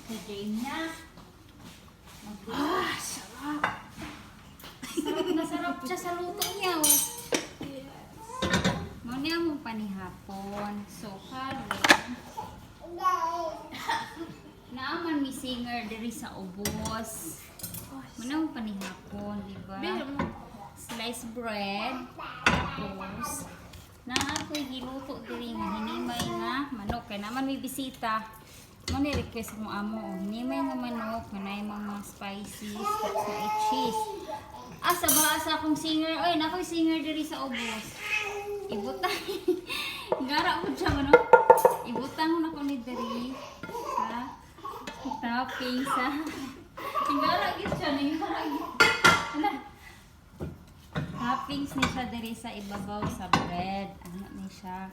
Jane na. Sarap. Sarap na sarap siya sa luto niya. Oh. Muna mong panihapon. So, karon. Naaman mi singer diri sa ubos. Muna mong panihapon, di ba? Sliced bread. Tapos, na ako'y giluto diri nga hinimay nga manok. Kaya naman may bisita. Mo ni request mo amo, hinimay nga manok, manay mga spices, tapos na cheese. Asa ba asa akong singer? Oy, nakoy singer diri sa ubos. Ibutang. Gara mo siya manok. Ibutang na ko ni diri sa topping sa. Gara gid siya ni gara gid. Ala. Toppings ni siya diri sa ibabaw sa bread. Ano ni siya?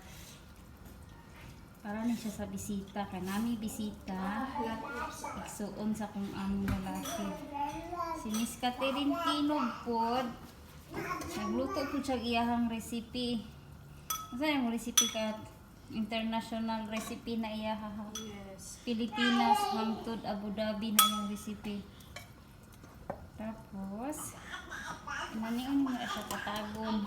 Para ni siya sa bisita. Kaya nami bisita. Igsuon sa kung among lalaki. Si Miss Catherine Kinog pod. Nagluto po siya iyahang recipe. Saan yung recipe ka? International recipe na iyaha. Yes. Pilipinas, hangtod, Abu Dhabi na yung recipe. Tapos, manion mo na siya katagon.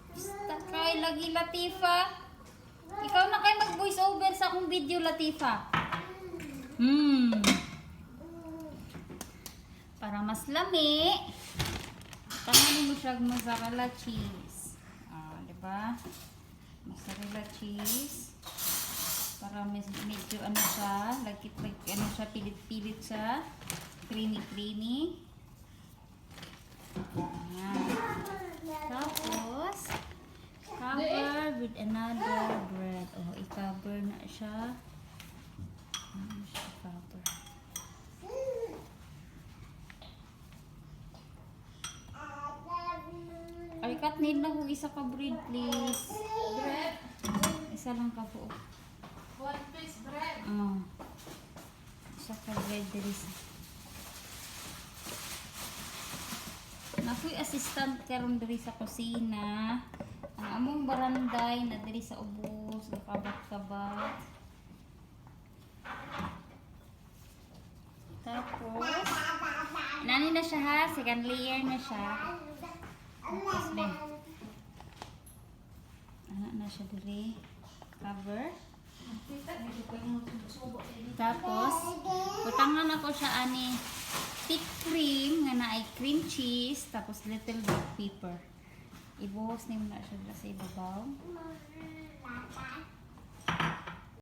Basta kay lagi Latifa. Ikaw na kayo mag-voice over sa akong video, Latifa. Para mas lami, tanganin mo siya mozzarella cheese. Diba? Mozzarella cheese. Para medyo ano siya, ano siya, pilit-pilit siya. Creamy-creamy. Tapos, cover with another bread. Oh, i-cover na siya. Ano siya cover? Ay, Katnil na kung isa ka bread, please. Bread. Isa lang ka po. 1 piece bread. Isa ka bread diri sa. Nakoy assistant karon diri sa kusina. Ang among baranday na diri sa ubos, kabat-kabat. Tapos, nani na siya ha, second layer na siya. Tapos, ben. Ano na siya diri. Cover. Tapos, utangan ako siya ani thick cream nga na ay cream cheese, tapos little bit pepper. Ibuhos niyo na siya sa ibabaw.